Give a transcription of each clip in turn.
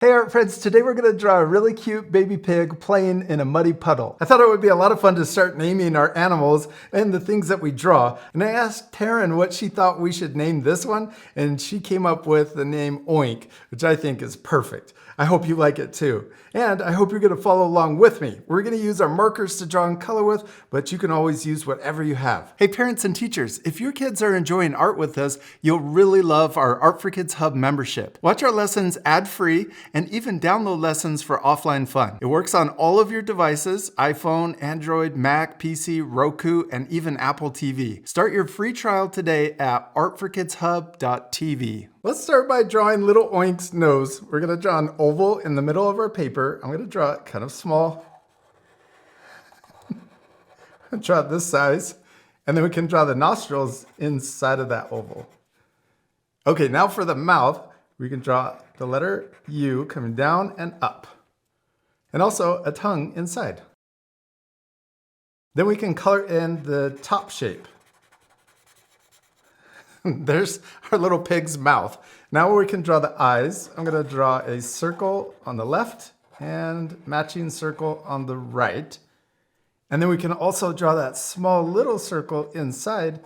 Hey art friends, today we're going to draw a really cute baby pig playing in a muddy puddle. I thought it would be a lot of fun to start naming our animals and the things that we draw. And I asked Taryn what she thought we should name this one, and she came up with the name Oink, which I think is perfect. I hope you like it too. And I hope you're going to follow along with me. We're going to use our markers to draw and color with, but you can always use whatever you have. Hey parents and teachers, if your kids are enjoying art with us, you'll really love our Art for Kids Hub membership. Watch our lessons ad-free and even download lessons for offline fun. It works on all of your devices: iPhone, Android, Mac, PC, Roku, and even Apple TV. Start your free trial today at artforkidshub.tv. Let's start by drawing little Oink's nose. We're gonna draw an oval in the middle of our paper. I'm gonna draw it kind of small. Draw it this size, and then we can draw the nostrils inside of that oval. Okay, now for the mouth, we can draw the letter U coming down and up, and also a tongue inside. Then we can color in the top shape. There's our little pig's mouth. Now we can draw the eyes. I'm going to draw a circle on the left and matching circle on the right. And then we can also draw that small little circle inside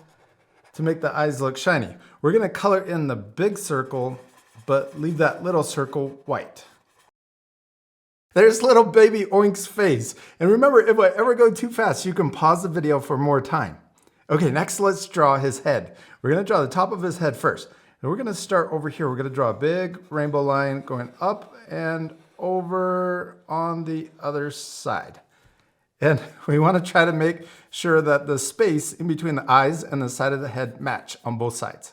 to make the eyes look shiny. We're going to color in the big circle, but leave that little circle white. There's little baby Oink's face. And remember, if I ever go too fast, you can pause the video for more time. Okay, next let's draw his head. We're gonna draw the top of his head first. And we're gonna start over here. We're gonna draw a big rainbow line going up and over on the other side. And we wanna try to make sure that the space in between the eyes and the side of the head match on both sides.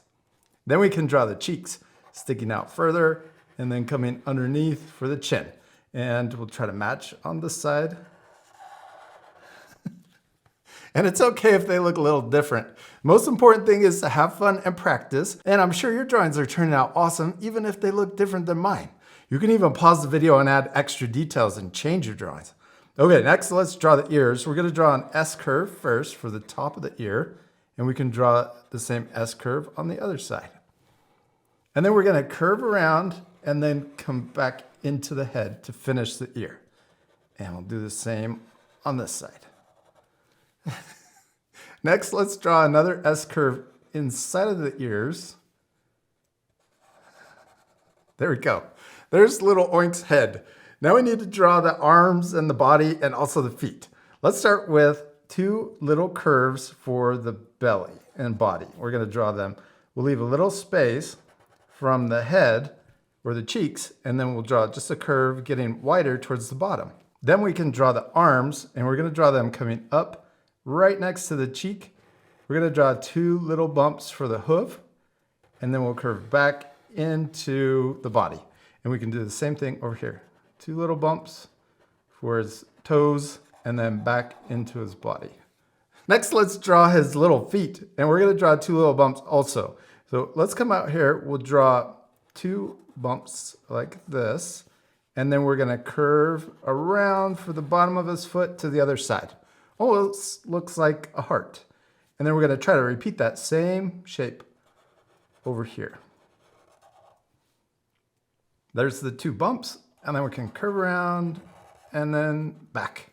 Then we can draw the cheeks sticking out further and then coming underneath for the chin. And we'll try to match on this side. And it's okay if they look a little different. Most important thing is to have fun and practice. And I'm sure your drawings are turning out awesome, even if they look different than mine. You can even pause the video and add extra details and change your drawings. Okay, next let's draw the ears. We're gonna draw an S curve first for the top of the ear, and we can draw the same S curve on the other side. And then we're gonna curve around and then come back into the head to finish the ear. And we'll do the same on this side. Next, let's draw another S curve inside of the ears. There we go. There's little Oink's head. Now we need to draw the arms and the body and also the feet. Let's start with two little curves for the belly and body. We're going to draw them. We'll leave a little space from the head or the cheeks, and then we'll draw just a curve getting wider towards the bottom. Then we can draw the arms, and we're going to draw them coming up right next to the cheek. We're going to draw two little bumps for the hoof, and then we'll curve back into the body. And we can do the same thing over here. Two little bumps for his toes, and then back into his body. Next, let's draw his little feet, and we're going to draw two little bumps also. So let's come out here. We'll draw two bumps like this, and then we're going to curve around for the bottom of his foot to the other side. Almost looks like a heart. And then we're going to try to repeat that same shape over here. There's the two bumps, and then we can curve around and then back.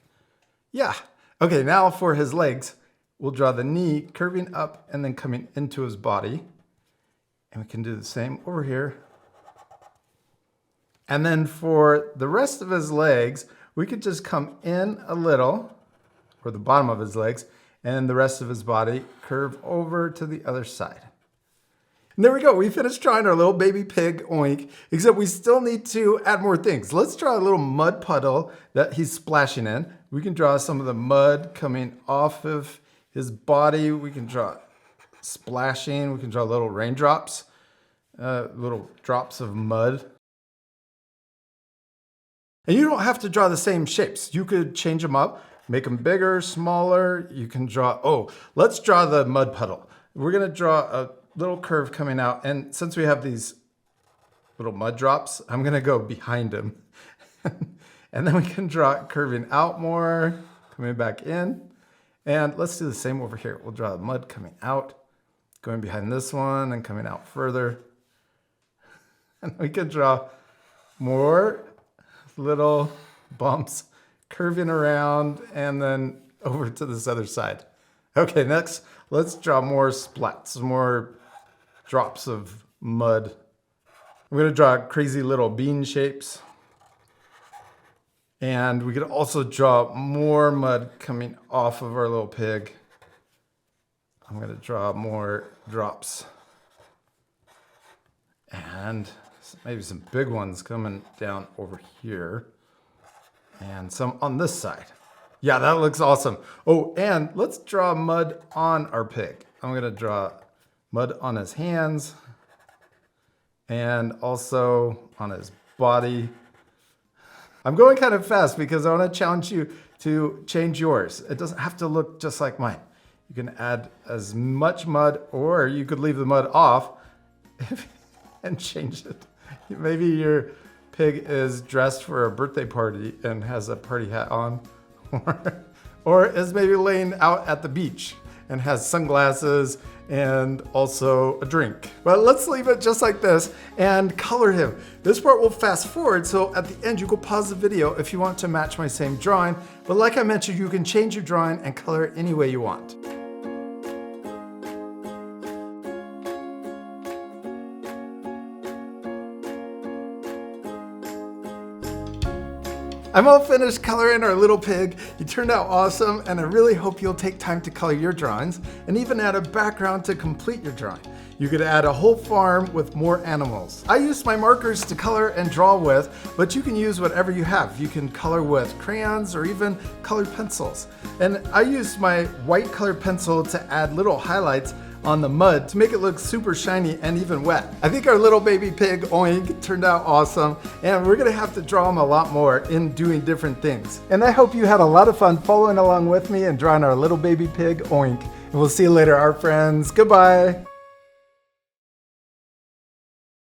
Yeah. Okay, now for his legs, we'll draw the knee curving up and then coming into his body. And we can do the same over here. And then for the rest of his legs, we could just come in a little, or the bottom of his legs, and the rest of his body curve over to the other side. And there we go. We finished drawing our little baby pig Oink, except we still need to add more things. Let's draw a little mud puddle that he's splashing in. We can draw some of the mud coming off of his body. We can draw splashing. We can draw little raindrops, little drops of mud. And you don't have to draw the same shapes. You could change them up, make them bigger, smaller. You can draw, let's draw the mud puddle. We're gonna draw a little curve coming out. And since we have these little mud drops, I'm gonna go behind him. And then we can draw it curving out more, coming back in. And let's do the same over here. We'll draw the mud coming out, going behind this one and coming out further. And we could draw More little bumps curving around and then over to this other side. Okay, next, let's draw more splats, more drops of mud. I'm gonna draw crazy little bean shapes. And we could also draw more mud coming off of our little pig. I'm gonna draw more drops. And maybe some big ones coming down over here. And some on this side. Yeah, that looks awesome. Oh, and let's draw mud on our pig. I'm gonna draw mud on his hands and also on his body. I'm going kind of fast because I want to challenge you to change yours. It doesn't have to look just like mine. You can add as much mud, or you could leave the mud off and change it. Maybe your pig is dressed for a birthday party and has a party hat on, or is maybe laying out at the beach and has sunglasses and also a drink. But let's leave it just like this and color him. This part will fast forward, so at the end you can pause the video if you want to match my same drawing. But like I mentioned, you can change your drawing and color it any way you want. I'm all finished coloring our little pig. He turned out awesome, and I really hope you'll take time to color your drawings and even add a background to complete your drawing. You could add a whole farm with more animals. I used my markers to color and draw with, but you can use whatever you have. You can color with crayons or even colored pencils. And I used my white colored pencil to add little highlights on the mud to make it look super shiny and even wet. I think our little baby pig, Oink, turned out awesome, and we're gonna have to draw him a lot more in doing different things. And I hope you had a lot of fun following along with me and drawing our little baby pig, Oink. And we'll see you later, our friends. Goodbye.